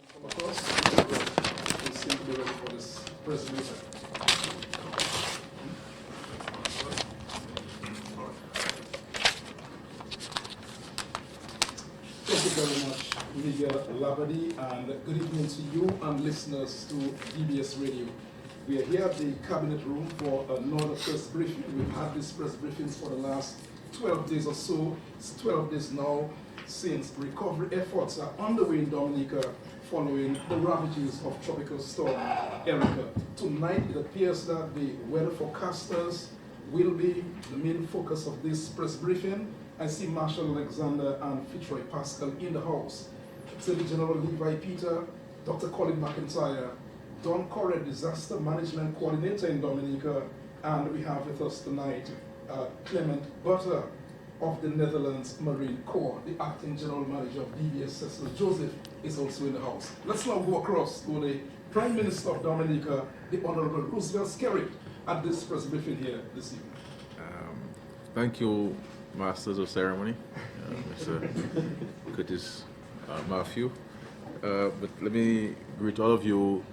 Come across, we seem to be ready for this presentation. Thank you very much, Media Labadi, and good evening to you and listeners to DBS Radio. We are here at the Cabinet Room for another press briefing. We've had these press briefings for the last 12 days or so. It's 12 days now since recovery efforts are underway in Dominica following the ravages of Tropical Storm Erika. Tonight, it appears that the weather forecasters will be the main focus of this press briefing. I see Marshal Alexander and Fitzroy Pascal in the house. Attorney General Levi Peter, Dr. Colin McIntyre, Don Correa, Disaster Management Coordinator in Dominica, and we have with us tonight Clement Butter of the Netherlands Marine Corps. The Acting General Manager of DBS, Cecil Joseph, is also in the house. Let's now go across to the Prime Minister of Dominica, the Honorable Roosevelt Skerrit, at this press briefing here this evening. Thank you, Masters of Ceremony, Mr. Curtis Matthew. But let me greet all of you,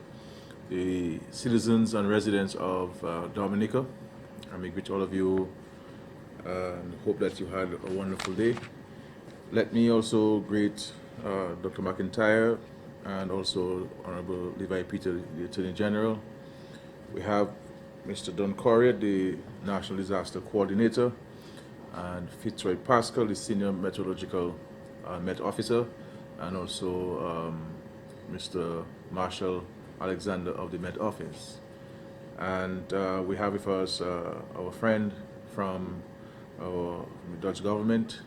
the citizens and residents of Dominica. I may greet all of you and hope that you had a wonderful day. Let me also greet Dr. McIntyre and also Honorable Levi Peter, the Attorney General. We have Mr. Don Correa, the National Disaster Coordinator, and Fitzroy Pascal, the Senior Meteorological Met Officer, and also Mr. Marshal Alexander of the Met Office. And we have with us our friend from the Dutch government,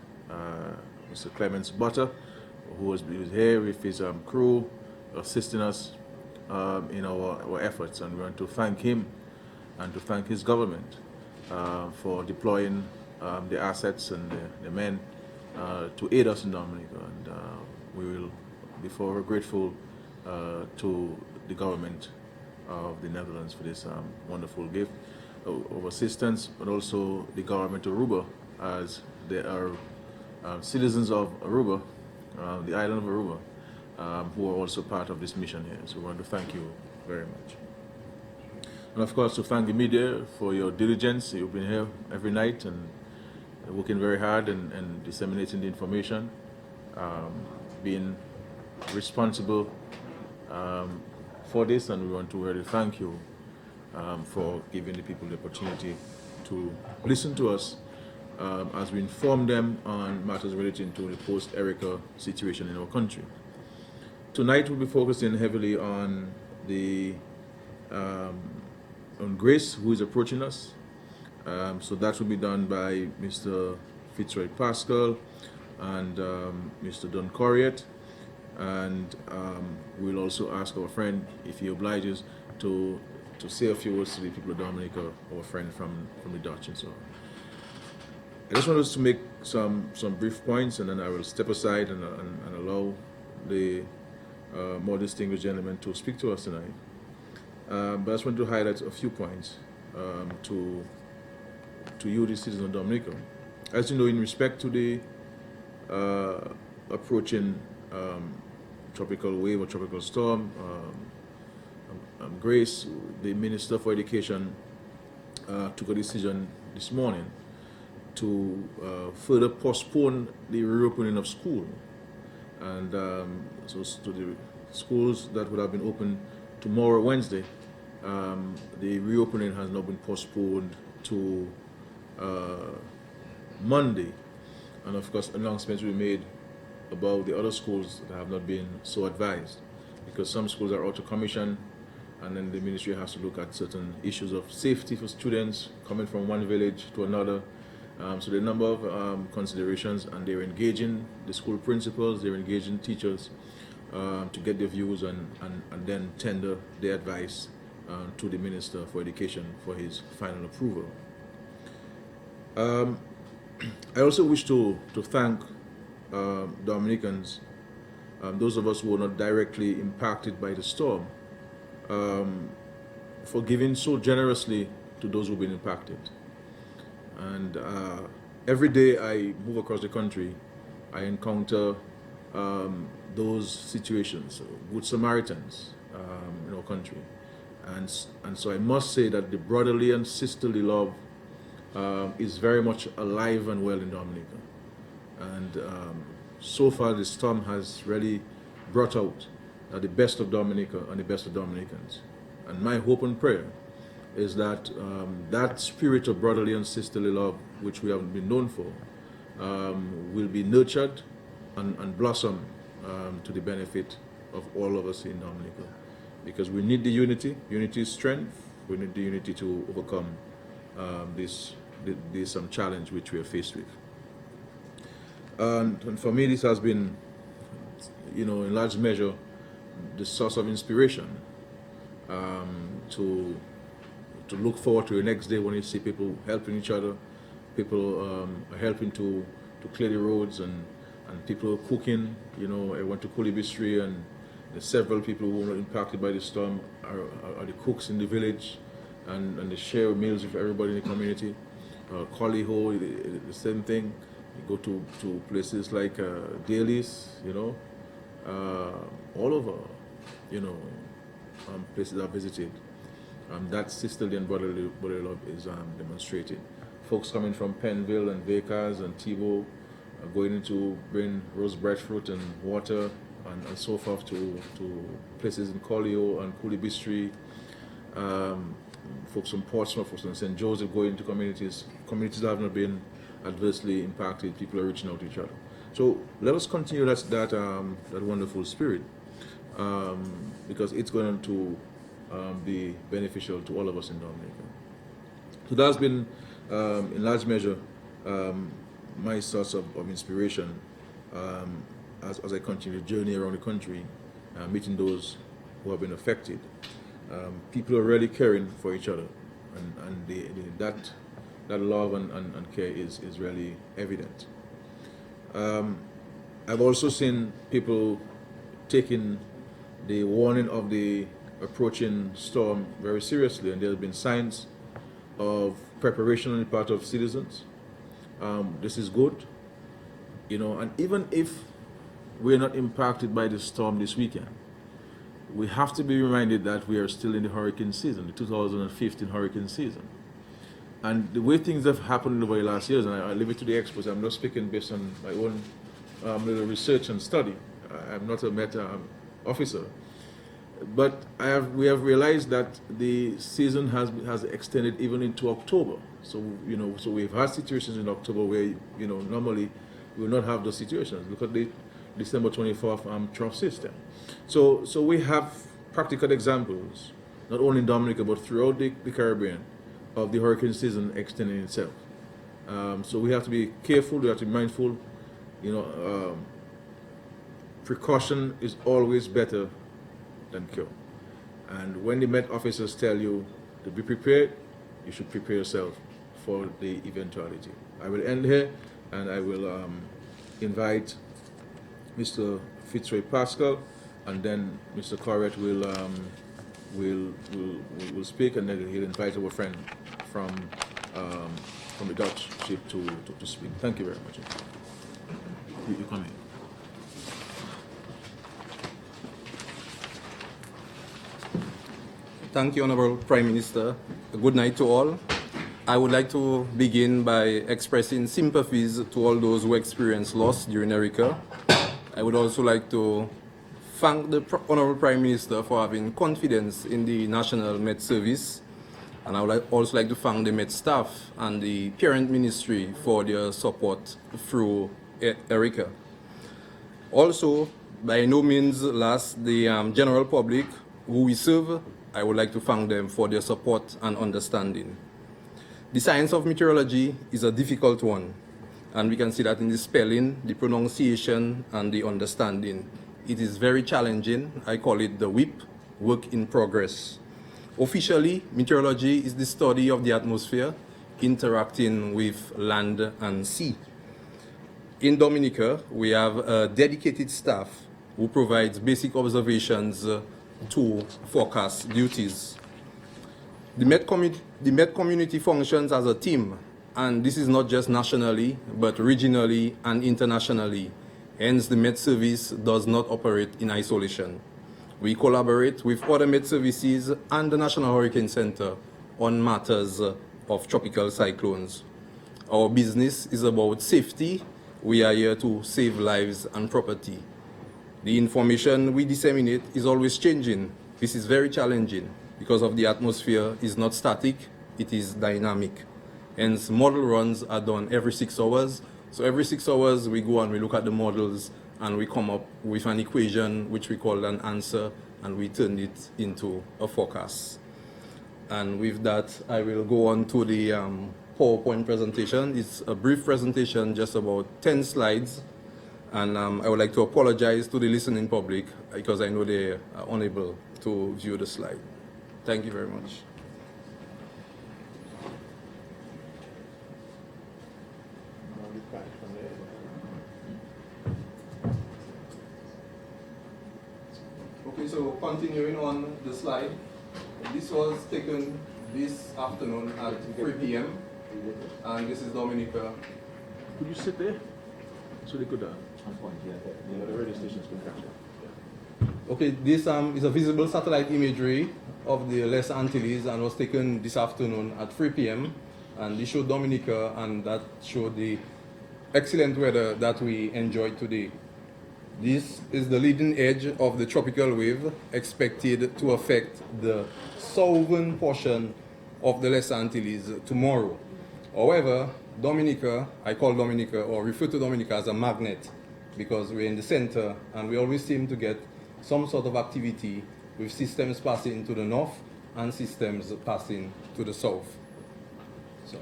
Mr. Clemens Butter, who is here with his crew, assisting us in our efforts. And we want to thank him and to thank his government for deploying the assets and the men to aid us in Dominica. And we will be forever grateful to the government of the Netherlands for this wonderful gift of assistance, but also the government of Aruba, as they are citizens of Aruba, the island of Aruba, who are also part of this mission here. So we want to thank you very much. And of course, to thank the media for your diligence. You've been here every night and working very hard and disseminating the information, being responsible for this, and we want to really thank you for giving the people the opportunity to listen to us as we inform them on matters relating to the post-Erika situation in our country. Tonight we'll be focusing heavily on the on Grace, who is approaching us. So that will be done by Mr. Fitzroy Pascal and Mr. Don Correa. And we'll also ask our friend, if he obliges, to say a few words to the people of Dominica, our friend from the Dutch and so on. I just want us to make some brief points, and then I will step aside and allow the more distinguished gentleman to speak to us tonight. But I just want to highlight a few points to you, the citizens of Dominica. As you know, in respect to the approaching tropical wave or tropical storm, Grace, the Minister for Education, took a decision this morning to further postpone the reopening of school. And so to the schools that would have been open tomorrow, Wednesday, the reopening has now been postponed to Monday. And of course, announcements will be made about the other schools that have not been so advised, because some schools are out of commission, and then the ministry has to look at certain issues of safety for students coming from one village to another. So there are a number of considerations, and they're engaging the school principals, they're engaging teachers to get their views and then tender their advice to the Minister for Education for his final approval. I also wish to thank Dominicans, those of us who were not directly impacted by the storm, for giving so generously to those who've been impacted. And every day I move across the country, I encounter those situations, good Samaritans in our country. And so I must say that the brotherly and sisterly love is very much alive and well in Dominica. And so far the storm has really brought out the best of Dominica and the best of Dominicans. And my hope and prayer is that that spirit of brotherly and sisterly love, which we have been known for, will be nurtured and blossom to the benefit of all of us in Dominica. Because we need the unity. Unity is strength. We need the unity to overcome this challenge which we are faced with. And for me, this has been, in large measure, the source of inspiration to look forward to the next day when you see people helping each other, people are helping to clear the roads, and people cooking. I went to Kulibistri, and there's several people who were impacted by the storm are the cooks in the village, and they share meals with everybody in the community. Koliho, the same thing. You go to places like Dailies, all over, places I've visited. That sisterly and brotherly love is demonstrated. Folks coming from Penville and Vacas and Thibault going into bring rose breadfruit and water and so forth to places in Collio and Kulibistri. Folks from Portsmouth, folks from St. Joseph going into communities that have not been adversely impacted. People are reaching out to each other. So let us continue that wonderful spirit, because it's going to be beneficial to all of us in Dominica. So that's been, in large measure, my source of inspiration as I continue to journey around the country, meeting those who have been affected. People are really caring for each other, and that love and care is really evident. I've also seen people taking the warning of the approaching storm very seriously, and there have been signs of preparation on the part of citizens. This is good, and even if we're not impacted by the storm this weekend, we have to be reminded that we are still in the hurricane season, the 2015 hurricane season. And the way things have happened over the last years, and I leave it to the experts, I'm not speaking based on my own little research and study. I'm not a Meta officer. But we have realized that the season has extended even into October. So, so we've had situations in October where, normally we will not have those situations. Look at the December 24th trough system. So we have practical examples, not only in Dominica, but throughout the Caribbean, of the hurricane season extending itself. So we have to be careful, we have to be mindful. Precaution is always better than cure. And when the Met officers tell you to be prepared, you should prepare yourself for the eventuality. I will end here, and I will invite Mr. Fitzroy Pascal, and then Mr. Corrett will speak, and then he'll invite our friend from the Dutch ship to speak. Thank you very much. You come in. Thank you, Honorable Prime Minister. Good night to all. I would like to begin by expressing sympathies to all those who experienced loss during Erika. I would also like to thank the Honorable Prime Minister for having confidence in the National Met Service. And I would also like to thank the Met staff and the Parent Ministry for their support through Erika. Also, by no means last, the general public who we serve, I would like to thank them for their support and understanding. The science of meteorology is a difficult one, and we can see that in the spelling, the pronunciation, and the understanding. It is very challenging. I call it the WIP, work in progress. Officially, meteorology is the study of the atmosphere interacting with land and sea. In Dominica, we have a dedicated staff who provides basic observations to forecast duties. The Met community functions as a team, and this is not just nationally, but regionally and internationally. Hence, the Met Service does not operate in isolation. We collaborate with other Met Services and the National Hurricane Center on matters of tropical cyclones. Our business is about safety. We are here to save lives and property. The information we disseminate is always changing. This is very challenging because of the atmosphere is not static, it is dynamic. Hence, model runs are done every 6 hours. So every 6 hours we go and we look at the models and we come up with an equation which we call an answer, and we turn it into a forecast. And with that, I will go on to the PowerPoint presentation. It's a brief presentation, just about 10 slides. And I would like to apologize to the listening public because I know they are unable to view the slide. Thank you very much. Okay, so continuing on the slide, this was taken this afternoon at 3 p.m. and this is Dominica. Could you sit there so they could, the radio stations could catch it? Okay, this is a visible satellite imagery of the Les Antilles and was taken this afternoon at 3 p.m. and this showed Dominica, and that showed the excellent weather that we enjoyed today. This is the leading edge of the tropical wave expected to affect the southern portion of the Les Antilles tomorrow. However, Dominica, I call Dominica or refer to Dominica as a magnet because we're in the center and we always seem to get some sort of activity with systems passing to the north and systems passing to the south. Sorry.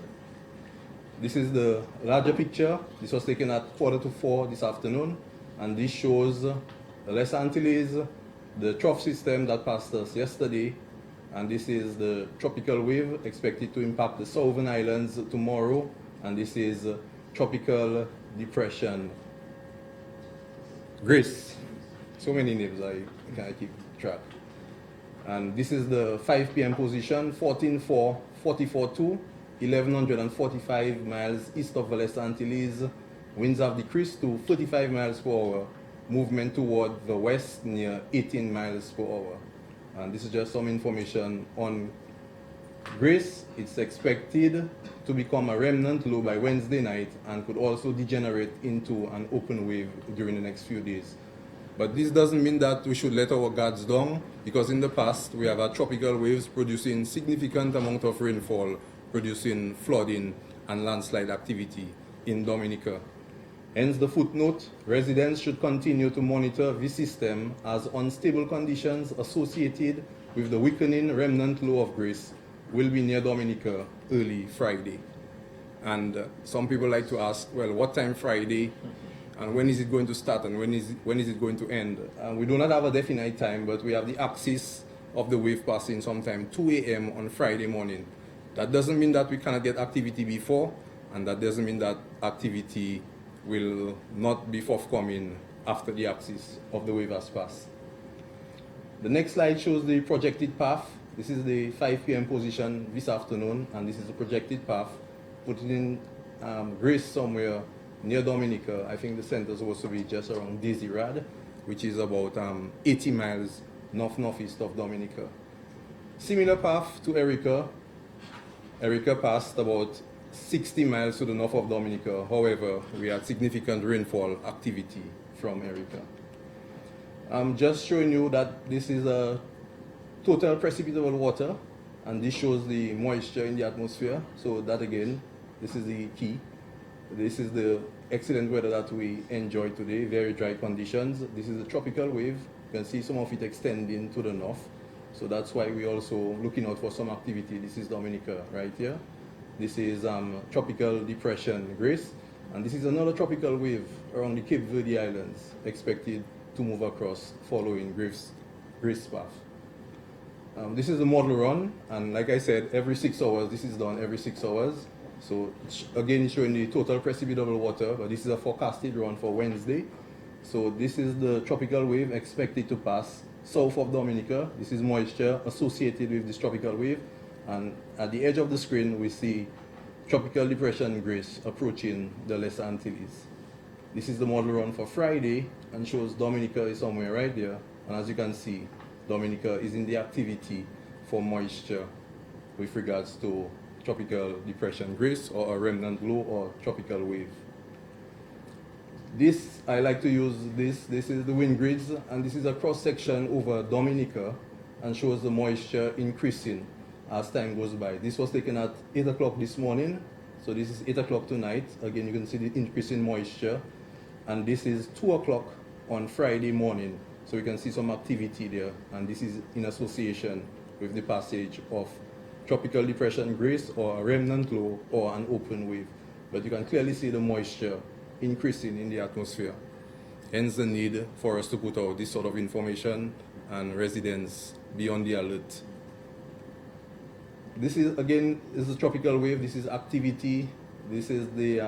This is the larger picture. This was taken at 3:45 this afternoon, and this shows the Les Antilles, the trough system that passed us yesterday, and this is the tropical wave expected to impact the southern islands tomorrow, and this is tropical depression Grace. So many names I can't keep track. And this is the 5 p.m. position, 14-4, 44-2, 1145 miles east of the Les Antilles. Winds have decreased to 35 miles per hour. Movement toward the west near 18 miles per hour. And this is just some information on Grace. It's expected to become a remnant low by Wednesday night and could also degenerate into an open wave during the next few days. But this doesn't mean that we should let our guards down, because in the past we have had tropical waves producing significant amount of rainfall, producing flooding and landslide activity in Dominica. Hence the footnote, residents should continue to monitor this system as unstable conditions associated with the weakening remnant low of Grace will be near Dominica early Friday. And some people like to ask, well, what time Friday? And when is it going to start and when is it going to end? We do not have a definite time, but we have the axis of the wave passing sometime 2 a.m. on Friday morning. That doesn't mean that we cannot get activity before, and that doesn't mean that activity will not be forthcoming after the axis of the wave has passed. The next slide shows the projected path. This is the 5 p.m. position this afternoon, and this is the projected path. Put it in Grace somewhere near Dominica. I think the center is supposed to be just around Desirad, which is about 80 miles northeast of Dominica. Similar path to Erika. Erika passed about 60 miles to the north of Dominica. However, we had significant rainfall activity from Erika. I'm just showing you that this is a total precipitable water, and this shows the moisture in the atmosphere. So that again, this is the key. This is the excellent weather that we enjoyed today, very dry conditions. This is a tropical wave. You can see some of it extending to the north. So that's why we're also looking out for some activity. This is Dominica right here. This is tropical depression Grace. And this is another tropical wave around the Cape Verde Islands expected to move across following Grace path. This is the model run, and like I said, every 6 hours, this is done every 6 hours. So again, it's showing the total precipitable water, but this is a forecasted run for Wednesday. So this is the tropical wave expected to pass south of Dominica. This is moisture associated with this tropical wave. And at the edge of the screen, we see tropical depression Grace approaching the Les Antilles. This is the model run for Friday and shows Dominica is somewhere right there. And as you can see, Dominica is in the activity for moisture with regards to tropical depression Grace or a remnant low or tropical wave. This, I like to use this is the wind grids, and this is a cross section over Dominica and shows the moisture increasing as time goes by. This was taken at 8 o'clock this morning, so this is 8 o'clock tonight. Again, you can see the increase in moisture, and this is 2 o'clock on Friday morning, so you can see some activity there, and this is in association with the passage of tropical depression Grace or a remnant low or an open wave. But you can clearly see the moisture increasing in the atmosphere. Hence the need for us to put out this sort of information and residents be on the alert. This is again is a tropical wave. This is activity. This is the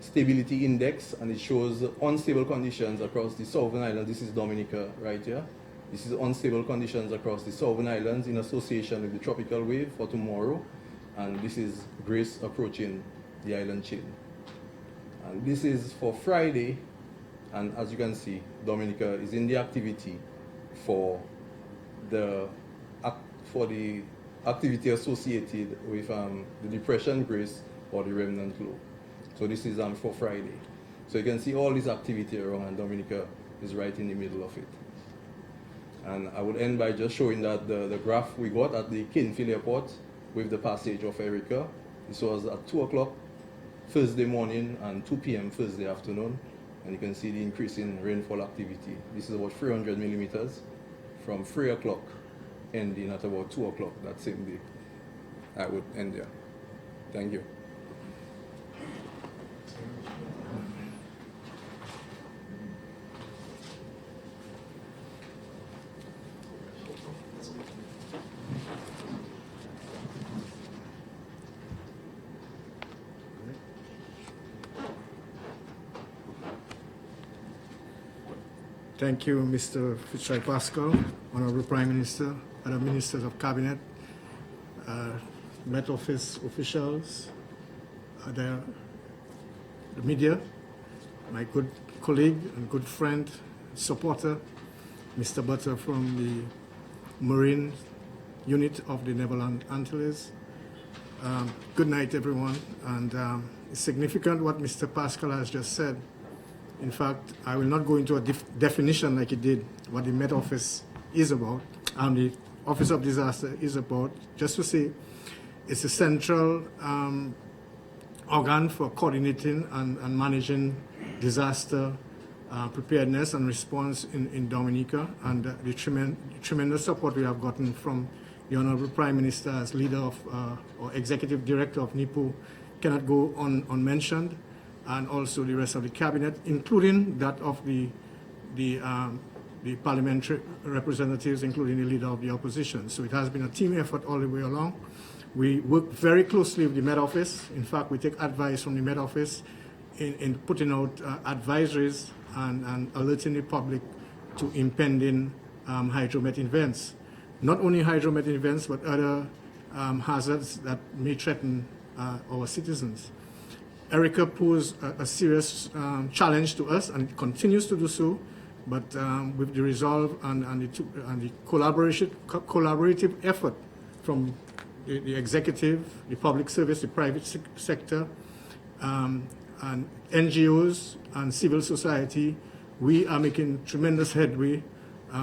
stability index, and it shows unstable conditions across the southern islands. This is Dominica right here. This is unstable conditions across the southern islands in association with the tropical wave for tomorrow, and this is Grace approaching the island chain. And this is for Friday, and as you can see, Dominica is in the activity for the activity associated with the depression Grace or the remnant low. So this is for Friday. So you can see all this activity around, and Dominica is right in the middle of it. And I would end by just showing that the graph we got at the Kinfield Airport with the passage of Erika. This was at 2 o'clock Thursday morning and 2 p.m. Thursday afternoon, and you can see the increase in rainfall activity. This is about 300 millimeters from 3 o'clock ending at about 2 o'clock that same day. I would end there. Thank you. Thank you, Mr. Fitzroy Pascal, Honorable Prime Minister, other Ministers of Cabinet, Met Office officials, the media, my good colleague and good friend, supporter, Mr. Butter from the Marine Unit of the Netherlands Antilles. Good night, everyone. And it's significant what Mr. Pascal has just said. In fact, I will not go into a definition like he did, what the Met Office is about, and the Office of Disaster is about, just to say it's a central organ for coordinating and managing disaster preparedness and response in Dominica, and the tremendous support we have gotten from the Honorable Prime Minister as leader of or Executive Director of NIPU cannot go unmentioned, and also the rest of the cabinet, including that of the parliamentary representatives, including the leader of the opposition. So it has been a team effort all the way along. We work very closely with the Met Office. In fact, we take advice from the Met Office in putting out advisories and alerting the public to impending hydromet events. Not only hydromet events, but other hazards that may threaten our citizens. Erika posed a serious challenge to us, and it continues to do so, but with the resolve and the collaborative effort from the executive, the public service, the private sector, and NGOs and civil society, we are making tremendous headway.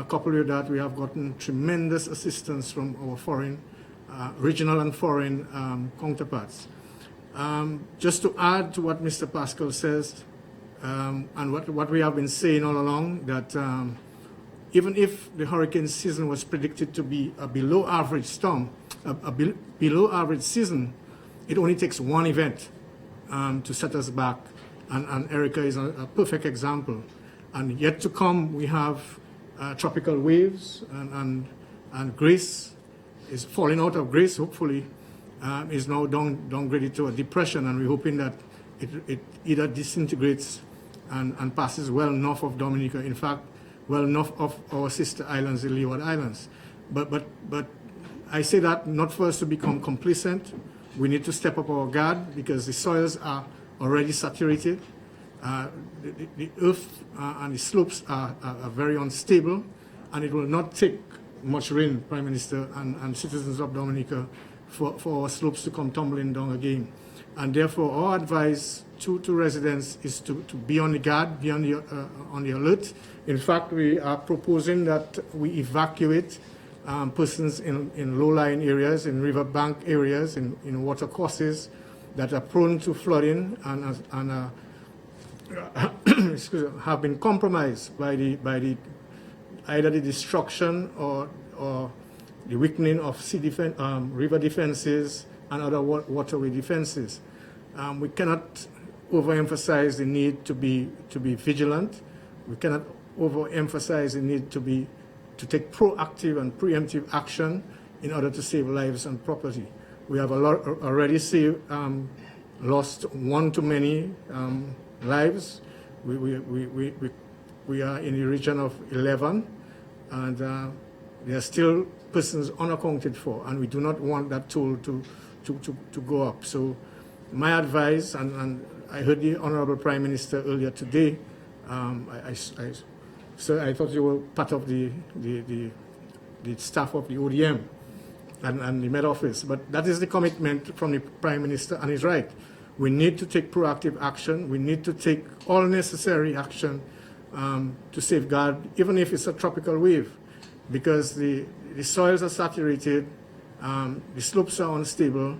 Coupled with that, we have gotten tremendous assistance from our foreign, regional and foreign counterparts. Just to add to what Mr. Pascal says, and what we have been saying all along, that even if the hurricane season was predicted to be a below average storm, a below average season, it only takes one event to set us back, and Erika is a perfect example. And yet to come, we have tropical waves, and Grace is falling out of Grace, hopefully, is now downgraded to a depression, and we're hoping that it either disintegrates and passes well north of Dominica, in fact, well north of our sister islands, the Leeward Islands. But I say that not for us to become complacent. We need to step up our guard because the soils are already saturated. The earth and the slopes are very unstable, and it will not take much rain, Prime Minister and citizens of Dominica, for our slopes to come tumbling down again. And therefore, our advice to residents is to be on the guard, be on the alert. In fact, we are proposing that we evacuate persons in low-lying areas, in riverbank areas, in water courses that are prone to flooding and have been compromised by either the destruction or the weakening of river defenses and other waterway defenses. We cannot overemphasize the need to be vigilant. We cannot overemphasize the need to take proactive and preemptive action in order to save lives and property. We have already lost one too many lives. We are in the region of 11, and there are still persons unaccounted for, and we do not want that toll to go up. So my advice, and I heard the Honorable Prime Minister earlier today, so I thought you were part of the staff of the ODM and the Met Office, but that is the commitment from the Prime Minister, and he's right. We need to take proactive action. We need to take all necessary action to safeguard, even if it's a tropical wave, because the soils are saturated, the slopes are unstable,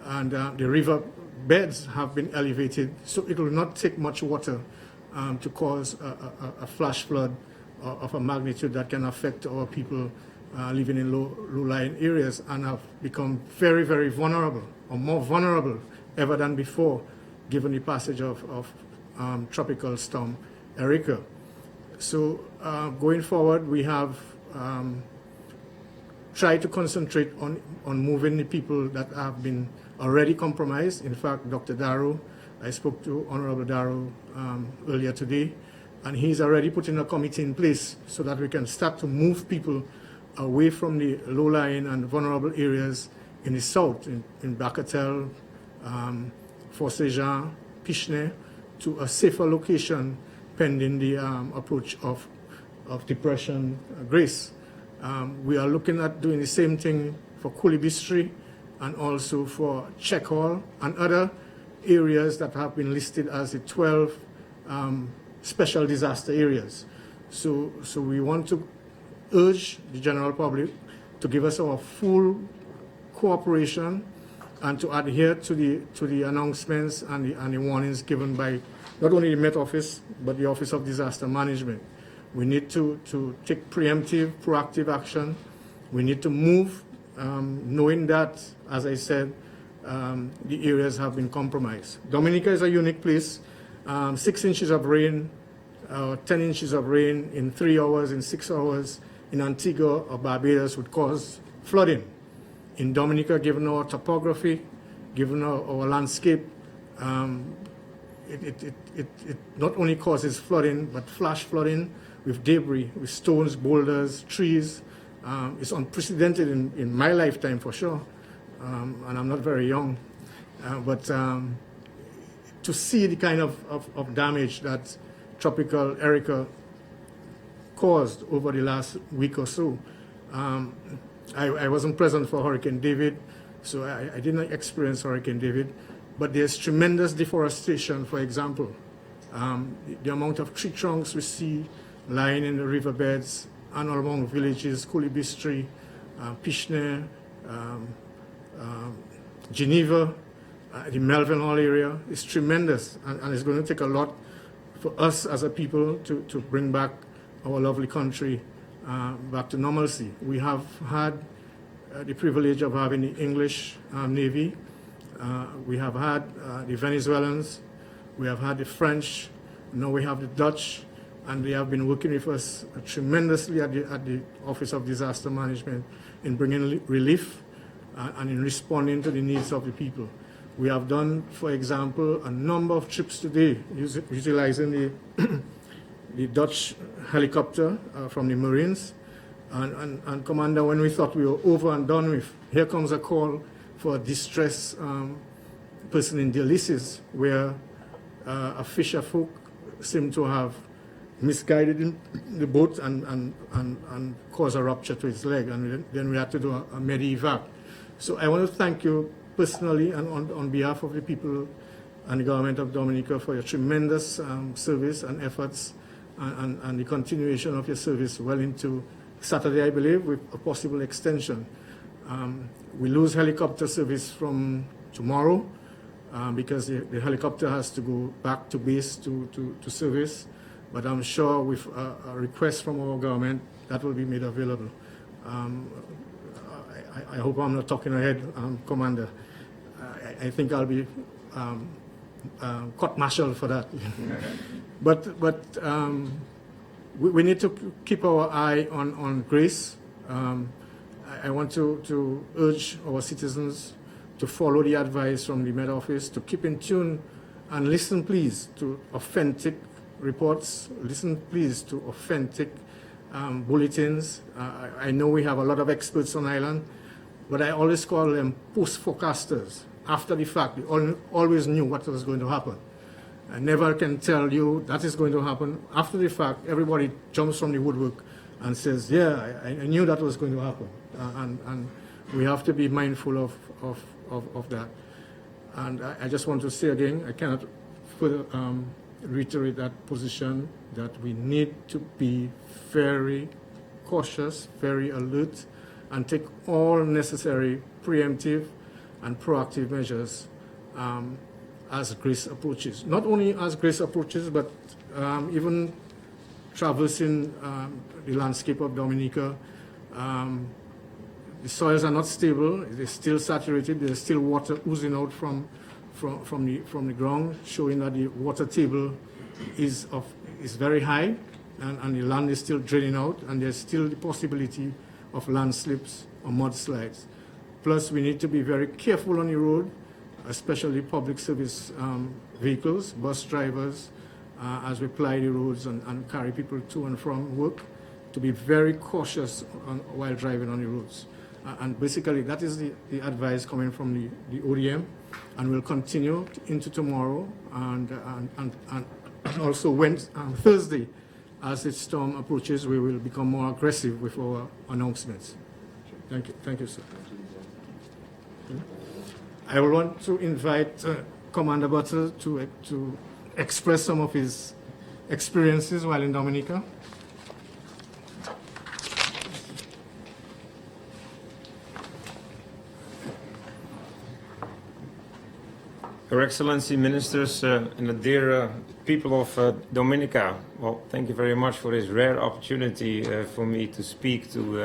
and the river beds have been elevated, so it will not take much water to cause a flash flood of a magnitude that can affect our people living in low-lying areas and have become very, very vulnerable, or more vulnerable ever than before, given the passage of tropical storm Erika. So going forward, we have tried to concentrate on moving the people that have been already compromised. In fact, Dr. Darrow, I spoke to Honorable Darrow earlier today, and he's already putting a committee in place so that we can start to move people away from the low-lying and vulnerable areas in the south, in Bacatel, Fort Saint-Jean, Pishneh, to a safer location pending the approach of Depression Grace. We are looking at doing the same thing for Kulibistri and also for Check Hall and other areas that have been listed as the 12 special disaster areas. So we want to urge the general public to give us our full cooperation and to adhere to the announcements and the warnings given by not only the Met Office, but the Office of Disaster Management. We need to take preemptive, proactive action. We need to move, knowing that, as I said, the areas have been compromised. Dominica is a unique place. 6 inches of rain, 10 inches of rain in 3 hours, in 6 hours, in Antigua or Barbados would cause flooding. In Dominica, given our topography, given our landscape, it not only causes flooding, but flash flooding with debris, with stones, boulders, trees. It's unprecedented in my lifetime for sure, and I'm not very young. But to see the kind of damage that Tropical Erika caused over the last week or so. I wasn't present for Hurricane David, so I did not experience Hurricane David, but there's tremendous deforestation, for example. The amount of tree trunks we see lying in the riverbeds and along villages, Kulibistri, Pishneh, Geneva, the Melvin Hall area is tremendous, and it's going to take a lot for us as a people to bring back our lovely country back to normalcy. We have had the privilege of having the English Navy. We have had the Venezuelans. We have had the French. Now we have the Dutch, and they have been working with us tremendously at the Office of Disaster Management in bringing relief and in responding to the needs of the people. We have done, for example, a number of trips today utilizing the Dutch helicopter from the Marines. And Commander, when we thought we were over and done with, here comes a call for a distressed person in Delices, where a fisher folk seemed to have misguided the boat and caused a rupture to his leg, and then we had to do a medevac. So I want to thank you personally and on behalf of the people and the government of Dominica for your tremendous service and efforts and the continuation of your service well into Saturday, I believe, with a possible extension. We lose helicopter service from tomorrow because the helicopter has to go back to base to service. But I'm sure with a request from our government, that will be made available. I hope I'm not talking ahead, Commander. I think I'll be court-martialed for that. But we need to keep our eye on Grace. I want to urge our citizens to follow the advice from the Met Office, to keep in tune and listen, please, to authentic reports. Listen, please, to authentic bulletins. I know we have a lot of experts on island, but I always call them post-forecasters. After the fact, they always knew what was going to happen. I never can tell you that is going to happen. After the fact, everybody jumps from the woodwork and says, yeah, I knew that was going to happen. And we have to be mindful of that. And I just want to say again, I cannot further reiterate that position, that we need to be very cautious, very alert, and take all necessary preemptive and proactive measures as Grace approaches. Not only as Grace approaches, but even traversing the landscape of Dominica. The soils are not stable, they're still saturated, there's still water oozing out from the ground, showing that the water table is very high, and the land is still draining out, and there's still the possibility of landslips or mudslides. Plus, we need to be very careful on the road, especially public service vehicles, bus drivers, as we ply the roads and carry people to and from work, to be very cautious while driving on the roads. And basically, that is the advice coming from the ODM, and we'll continue into tomorrow and also Thursday. As the storm approaches, we will become more aggressive with our announcements. Thank you. Thank you, sir. I will want to invite Commander Butler to express some of his experiences while in Dominica. Your Excellency, Ministers, and the dear people of Dominica, well, thank you very much for this rare opportunity for me to speak to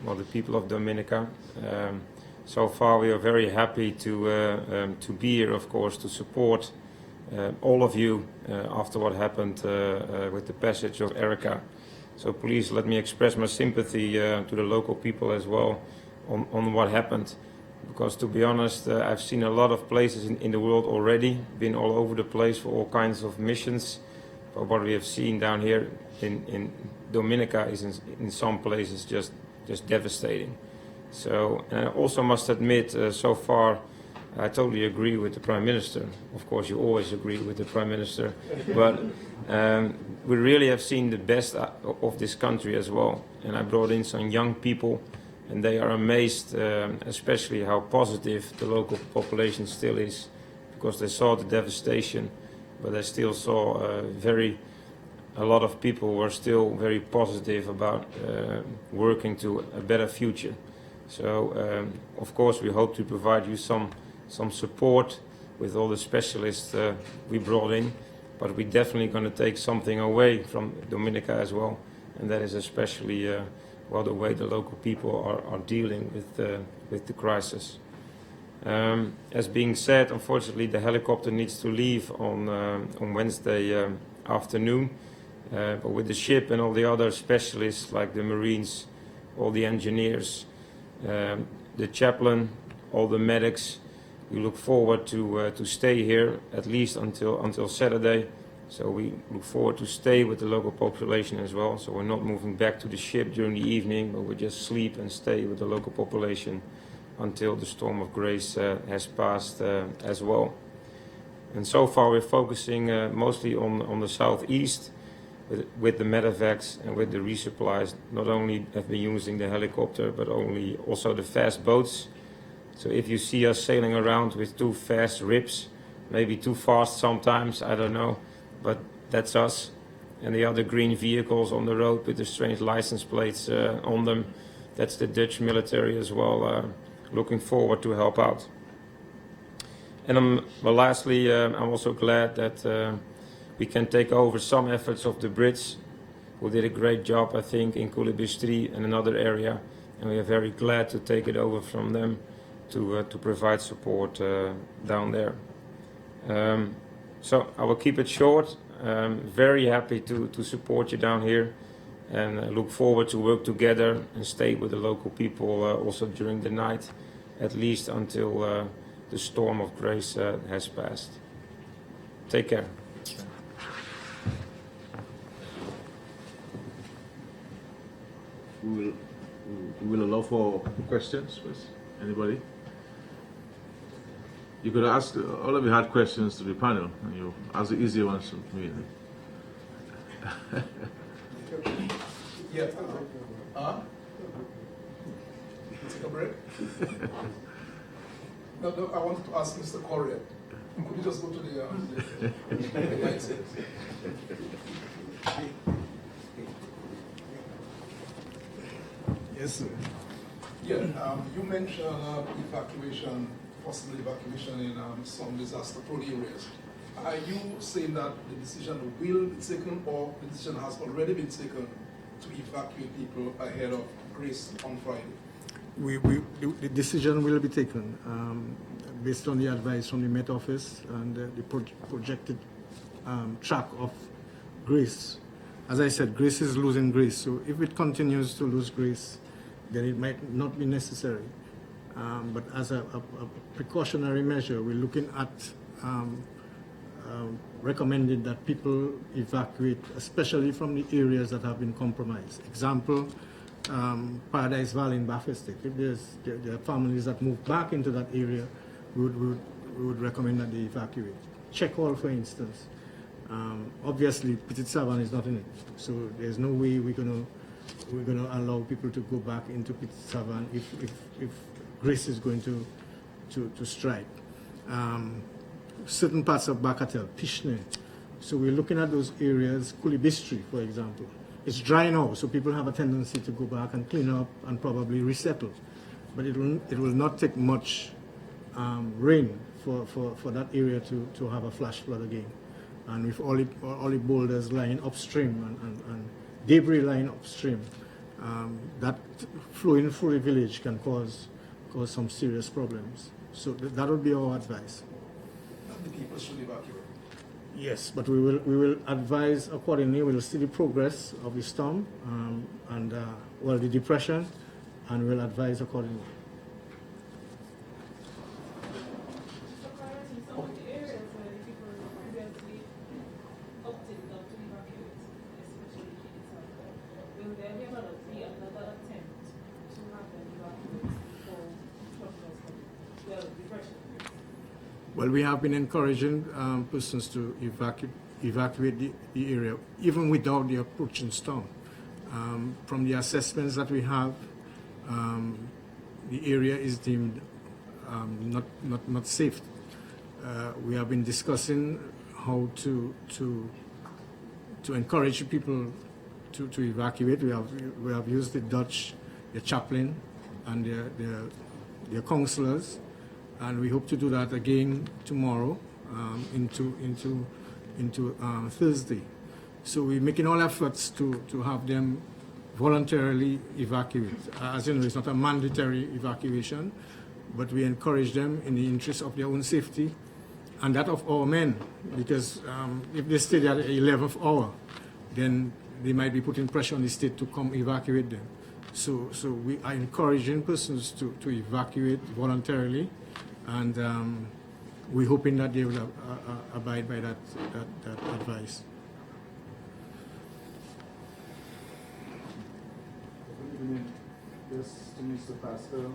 the people of Dominica. So far, we are very happy to be here, of course, to support all of you after what happened with the passage of Erika. So please let me express my sympathy to the local people as well on what happened. Because to be honest, I've seen a lot of places in the world already, been all over the place for all kinds of missions. But what we have seen down here in Dominica is in some places just devastating. So, and I also must admit, so far, I totally agree with the Prime Minister. Of course, you always agree with the Prime Minister. But we really have seen the best of this country as well. And I brought in some young people, and they are amazed, especially how positive the local population still is, because they saw the devastation, but they still saw a lot of people were still very positive about working to a better future. So, of course, we hope to provide you some support with all the specialists we brought in, but we're definitely going to take something away from Dominica as well, and that is especially the way the local people are dealing with the crisis. As being said, unfortunately, the helicopter needs to leave on Wednesday afternoon, but with the ship and all the other specialists like the Marines, all the engineers, the chaplain, all the medics, we look forward to stay here at least until Saturday. So we look forward to stay with the local population as well. So we're not moving back to the ship during the evening, but we just sleep and stay with the local population until the storm of grace has passed as well. And so far we're focusing mostly on the southeast with the medevacs and with the resupplies. Not only have we using the helicopter, but also the fast boats. So if you see us sailing around with 2 fast rips, maybe too fast sometimes, I don't know, but that's us. And the other green vehicles on the road with the strange license plates on them, that's the Dutch military as well, looking forward to help out. And lastly, I'm also glad that we can take over some efforts of the Brits, who did a great job, I think, in Kulibistri and another area, and we are very glad to take it over from them to provide support down there. So I will keep it short. Very happy to support you down here, and look forward to work together and stay with the local people also during the night, at least until the storm of grace has passed. Take care. We will allow for questions, please. Anybody? You could ask, all of you had questions to the panel, and you ask the easier ones to me. Yeah. Take a break. No, I wanted to ask Mr. Correa. Could you just go to the lights? Yes, sir. Yeah, you mentioned evacuation, possible evacuation in some disaster-prone areas. Are you saying that the decision will be taken, or the decision has already been taken to evacuate people ahead of Grace on Friday? The decision will be taken based on the advice from the Met Office and the projected track of Grace. As I said, Grace is losing grace, so if it continues to lose grace, then it might not be necessary. But as a precautionary measure, we're looking at recommended that people evacuate, especially from the areas that have been compromised. Example, Paradise Valley in Baffin State. If there are families that move back into that area, we would recommend that they evacuate. Check Hall, for instance. Obviously, Petit Savan is not in it, so there's no way we're gonna allow people to go back into Petit Savan if Grace is going to strike. Certain parts of Bakatel, Pishne. So we're looking at those areas, Kulibistri, for example. It's dry now, so people have a tendency to go back and clean up and probably resettle. But it will not take much rain for that area to have a flash flood again. And with all the boulders lying upstream and debris lying upstream, that flowing through the village can cause some serious problems. So that would be our advice. The people should evacuate. Yes, but we will advise accordingly. We'll see the progress of the storm and the depression, and we'll advise accordingly. Well, we have been encouraging persons to evacuate the area, even without the approaching storm. From the assessments that we have, the area is deemed not safe. We have been discussing how to encourage people to evacuate. We have used the Dutch, the chaplain, and their counselors. And we hope to do that again tomorrow into Thursday. So we're making all efforts to have them voluntarily evacuate. As you know, it's not a mandatory evacuation, but we encourage them in the interest of their own safety and that of our men, because if they stay there at the 11th hour, then they might be putting pressure on the state to come evacuate them. So we are encouraging persons to evacuate voluntarily. And we're hoping that they will abide by that advice. Good evening. Yes, to Mr. Pastor.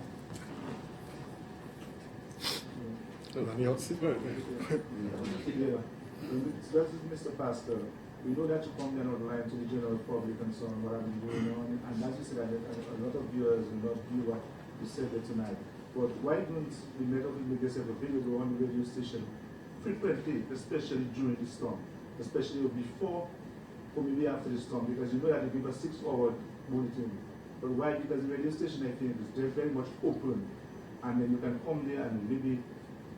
On the outside. Yeah. This is Mr. Pastor. We know that you come down on the line to the general public and so on, what I've been going on. And as you said, a lot of viewers will not view what you said there tonight. But why don't we make yourself available on the radio station frequently, especially during the storm, especially before or maybe after the storm, because you know that they give us 6-hour monitoring. But why? Because the radio station, I think, is very much open. And then you can come there and maybe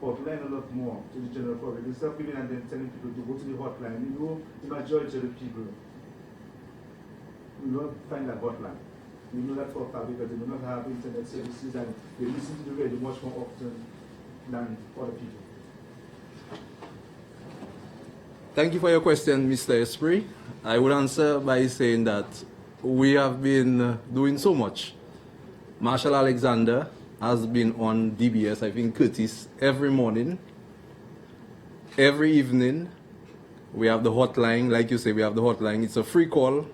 outline a lot more to the general public. Instead of giving and then telling people to go to the hotline, you know, the majority of the people will not find that hotline. We know that for a fact because they do not have internet services and they listen to the radio much more often than other people. Thank you for your question, Mr. Esprit. I would answer by saying that we have been doing so much. Marshal Alexander has been on DBS, I think Curtis, every morning, every evening. We have the hotline, like you say, we have the hotline. It's a free call.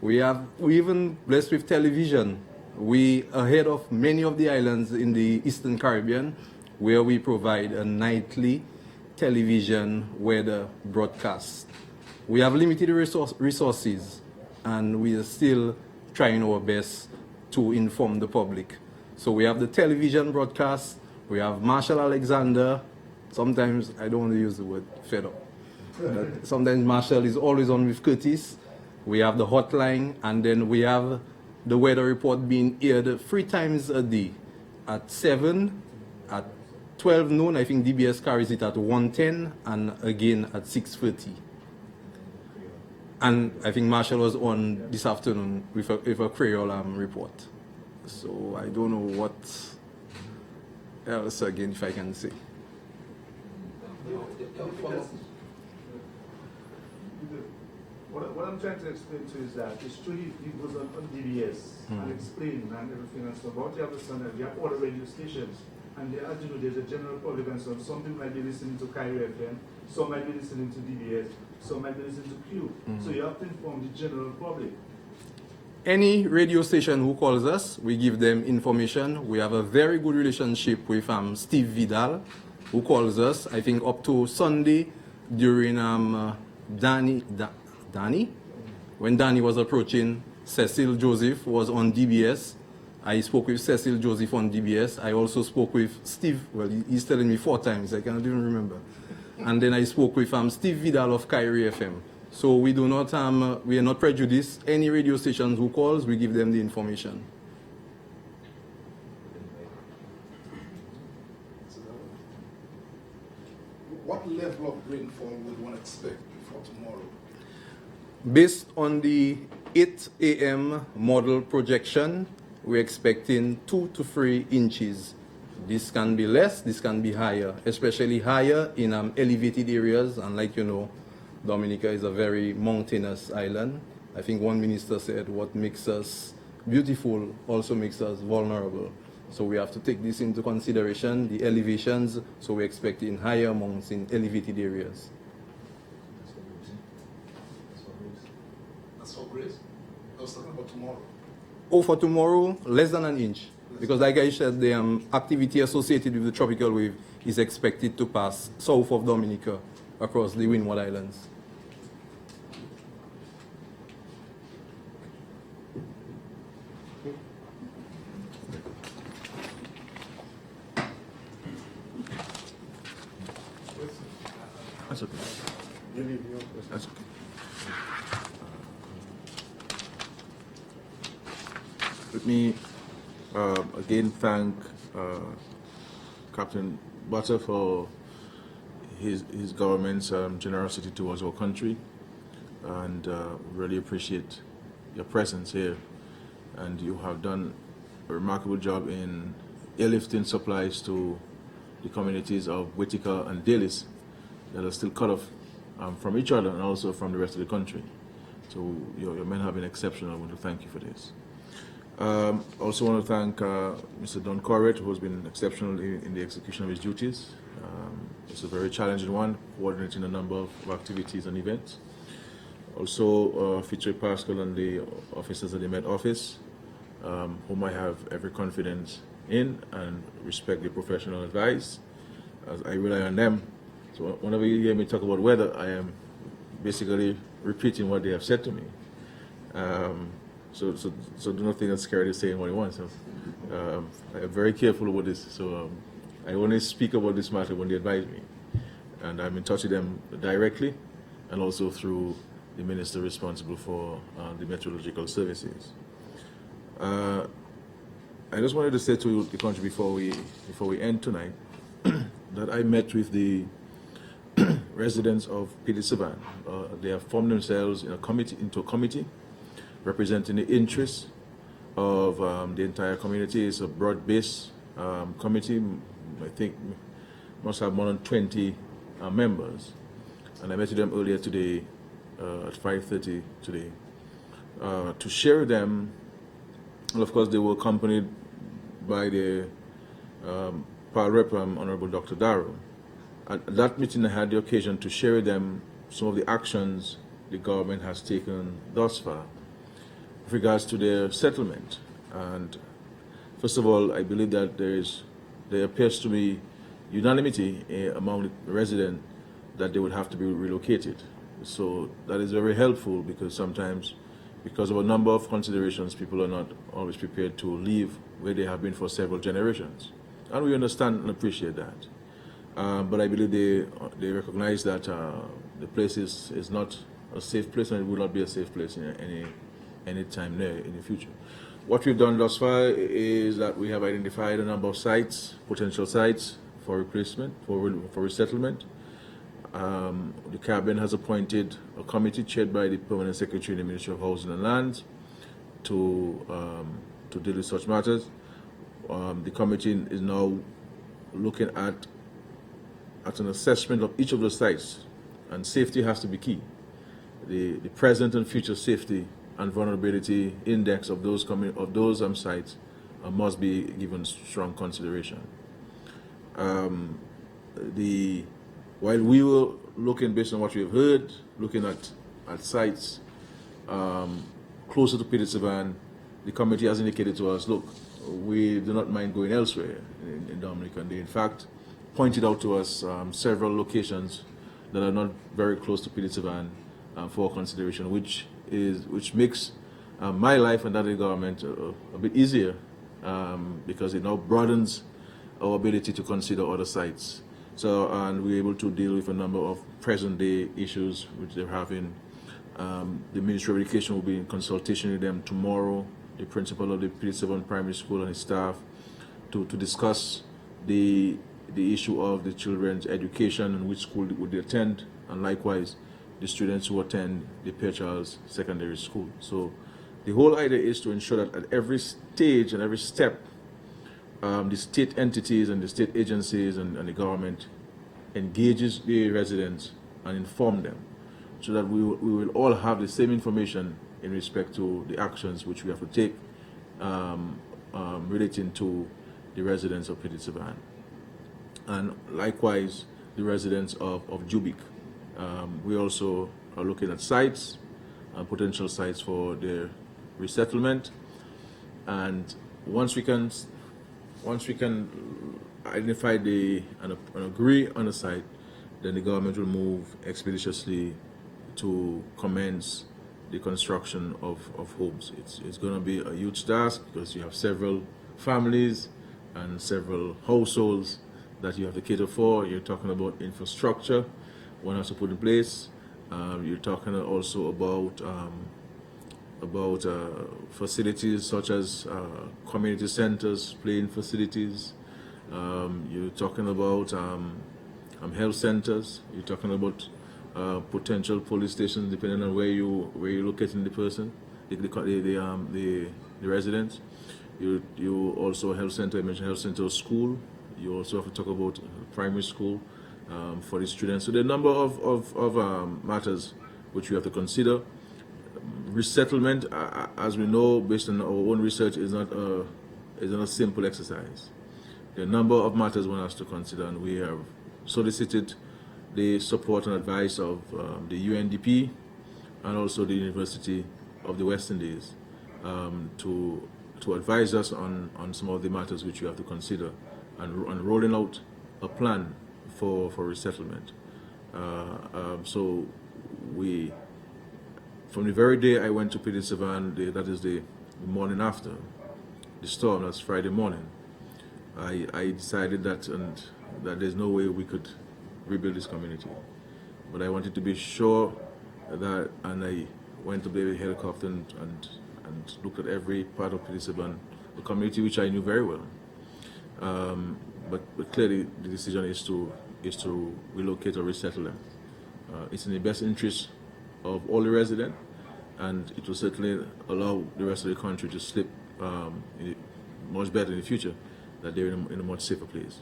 We even blessed with television. We ahead of many of the islands in the Eastern Caribbean, where we provide a nightly television weather broadcast. We have limited resources, and we are still trying our best to inform the public. So we have the television broadcast, we have Marshal Alexander. Sometimes, I don't want to use the word fed up, but sometimes Marshal is always on with Curtis. We have the hotline, and then we have the weather report being aired 3 times a day. At 7, at 12 noon, I think DBS carries it at 1:10, and again at 6:30. And I think Marshall was on this afternoon with a Creole report. So I don't know what else again, if I can say. What I'm trying to explain to you is that it's true he goes on DBS and explain and everything and stuff. But you have to understand that you have all the radio stations, and as you know, there's a general public and so on. Some people might be listening to Cairo FM, some might be listening to DBS, some might be listening to Q. So you have to inform the general public. Any radio station who calls us, we give them information. We have a very good relationship with Steve Vidal, who calls us, I think up to Sunday during Danny, when Danny was approaching, Cecil Joseph was on DBS. I spoke with Cecil Joseph on DBS. I also spoke with Steve, well, he's telling me 4 times, I cannot even remember. And then I spoke with Steve Vidal of Kyrie FM. So we do not, we are not prejudiced. Any radio stations who calls, we give them the information. What level of rainfall would one expect for tomorrow? Based on the 8 a.m. model projection, we're expecting 2 to 3 inches. This can be less, this can be higher, especially higher in elevated areas. And like you know, Dominica is a very mountainous island. I think one minister said what makes us beautiful also makes us vulnerable. So we have to take this into consideration, the elevations, so we're expecting higher amounts in elevated areas. That's for Grace? I was talking about tomorrow. Oh, for tomorrow, less than an inch. Because like I said, the activity associated with the tropical wave is expected to pass south of Dominica across the Windward Islands. That's okay. That's okay. Let me again thank Captain Butter for his government's generosity towards our country, and really appreciate your presence here. And you have done a remarkable job in airlifting supplies to the communities of Whitaker and Dalis that are still cut off from each other and also from the rest of the country. So your men have been exceptional. I want to thank you for this. Also want to thank Mr. Don Corrett, who has been exceptional in the execution of his duties. It's a very challenging one, coordinating a number of activities and events. Also, Fitzroy Pascal and the officers of the Met Office, whom I have every confidence in and respect their professional advice. as I rely on them. So whenever you hear me talk about weather, I am basically repeating what they have said to me. So do not think that Scary is saying what he wants. So, I am very careful about this. So I only speak about this matter when they advise me. And I'm in touch with them directly and also through the minister responsible for the meteorological services. I just wanted to say to the country before we end tonight that I met with the residents of Pili Savan. They have formed themselves into a committee representing the interests of the entire community. It's a broad-based committee. I think must have more than 20 members. And I met with them earlier today at 5:30 today to share with them. And of course, they were accompanied by the Power Rep, Honorable Dr. Darrow. At that meeting, I had the occasion to share with them some of the actions the government has taken thus far with regards to their settlement. And first of all, I believe that there appears to be unanimity among the residents that they would have to be relocated. So that is very helpful because sometimes, because of a number of considerations, people are not always prepared to leave where they have been for several generations. And we understand and appreciate that. But I believe they recognize that the place is not a safe place, and it will not be a safe place in any time there in the future. What we've done thus far is that we have identified a number of sites, potential sites for replacement, for resettlement. The cabinet has appointed a committee chaired by the Permanent Secretary in the Ministry of Housing and Lands to deal with such matters. The committee is now looking at an assessment of each of the sites, and safety has to be key. The present and future safety and vulnerability index of those sites must be given strong consideration. While we were looking, based on what we have heard, looking at sites closer to Pili Savan, the committee has indicated to us, look, we do not mind going elsewhere in Dominica. And they, in fact, pointed out to us several locations that are not very close to Pili Savan for consideration, which makes my life and that of the government a bit easier because it now broadens our ability to consider other sites. So, and we're able to deal with a number of present-day issues which they're having. The Ministry of Education will be in consultation with them tomorrow, the principal of the Pili Savan Primary School and his staff, to discuss the issue of the children's education and which school would they attend, and likewise the students who attend the Pierre Charles Secondary School. So the whole idea is to ensure that at every stage and every step, the state entities and the state agencies and the government engages the residents and inform them, so that we will all have the same information in respect to the actions which we have to take relating to the residents of Pili Savan. And likewise, the residents of Jubic. We also are looking at sites, potential sites for their resettlement. And once we can identify and agree on a site, then the government will move expeditiously to commence the construction of homes. It's going to be a huge task because you have several families and several households that you have to cater for. You're talking about infrastructure one has to put in place. You're talking also about facilities such as community centers, playing facilities. You're talking about health centers. You're talking about potential police stations, depending on where you're locating the person, the residents. You also health center. I mentioned health center, school. You also have to talk about primary school for the students. So there are a number of matters which we have to consider. Resettlement, as we know, based on our own research, is not a simple exercise. There are a number of matters one has to consider, and we have solicited the support and advice of the UNDP and also the University of the West Indies to advise us on some of the matters which we have to consider, and rolling out a plan for resettlement. So we, from the very day I went to Pidissavan, that is the morning after the storm, that's Friday morning, I decided that there's no way we could rebuild this community. But I wanted to be sure that, and I went to the helicopter and looked at every part of Pidissavan, the community which I knew very well. But clearly the decision is to relocate or resettle them. It's in the best interest of all the residents, and it will certainly allow the rest of the country to slip much better in the future, that they're in a much safer place.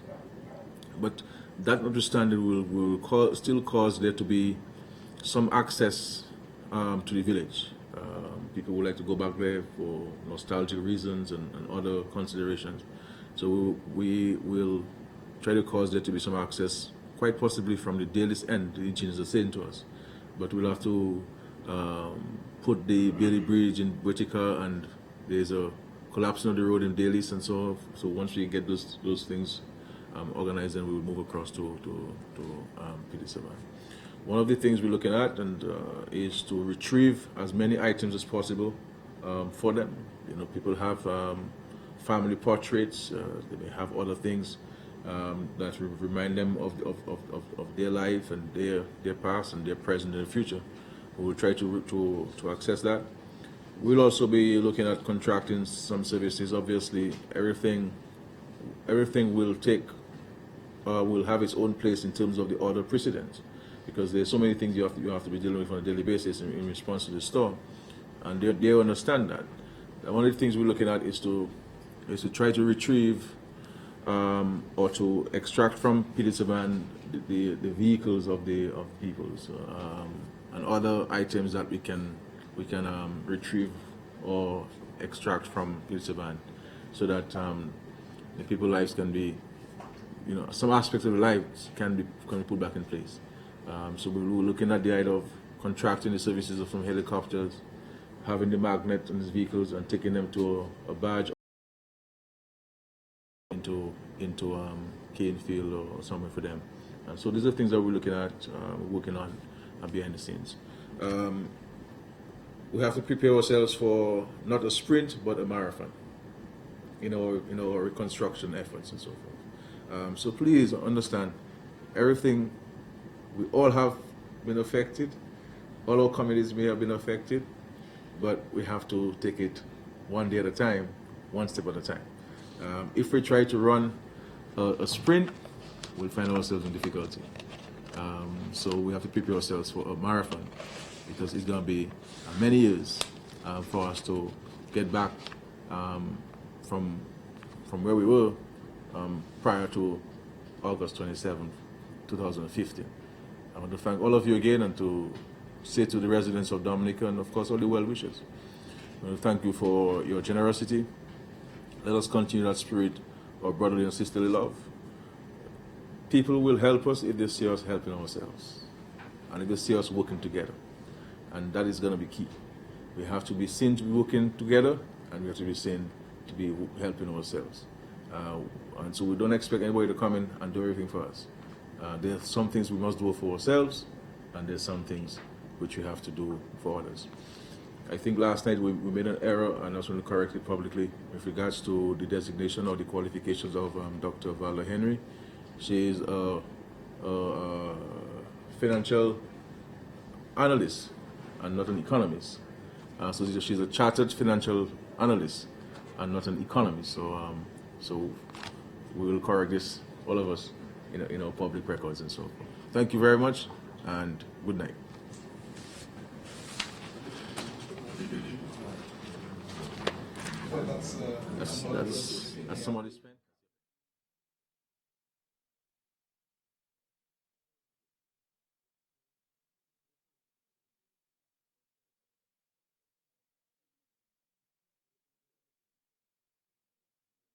But that notwithstanding will still cause there to be some access to the village. People would like to go back there for nostalgic reasons and other considerations. So we will try to cause there to be some access, quite possibly from the Daly's end, the engineers are saying to us. But we'll have to put the Bailey Bridge in Dominica, and there's a collapsing of the road in Daly's and so on. So once we get those things organized, then we will move across to Pidissavan. One of the things we're looking at is to retrieve as many items as possible for them. You know, people have family portraits, they may have other things that remind them of their life and their past and their present and their future. We will try to access that. We'll also be looking at contracting some services. Obviously, everything will have its own place in terms of the order of precedence, because there's so many things you have to be dealing with on a daily basis in response to the storm, and they understand that. And one of the things we're looking at is to try to retrieve or to extract from Pidissavan the vehicles of people, and other items that we can retrieve or extract from Pidissavan, so that the people's lives can be, some aspects of their lives can be put back in place. So we were looking at the idea of contracting the services from helicopters, having the magnet on these vehicles and taking them to a barge into Canefield or somewhere for them. So these are things that we're looking at, working on behind the scenes. We have to prepare ourselves for not a sprint but a marathon in our reconstruction efforts and so forth. So please understand, everything, we all have been affected, all our communities may have been affected, but we have to take it one day at a time, one step at a time. If we try to run a sprint, we'll find ourselves in difficulty. So we have to prepare ourselves for a marathon, because it's going to be many years for us to get back from where we were prior to August 27, 2015. I want to thank all of you again, and to say to the residents of Dominica, and of course all the well-wishers, I want to thank you for your generosity. Let us continue that spirit of brotherly and sisterly love. People will help us if they see us helping ourselves, and if they see us working together. And that is going to be key. We have to be seen to be working together, and we have to be seen to be helping ourselves. And so we don't expect anybody to come in and do everything for us. There are some things we must do for ourselves, and there's some things which we have to do for others. I think last night we made an error, and I was going to correct it publicly with regards to the designation or the qualifications of Dr. Valda Henry. She is a financial analyst and not an economist. So she's a chartered financial analyst and not an economist. So we will correct this, all of us, in our public records and so forth. Thank you very much, and good night. Well, that's That's somebody's.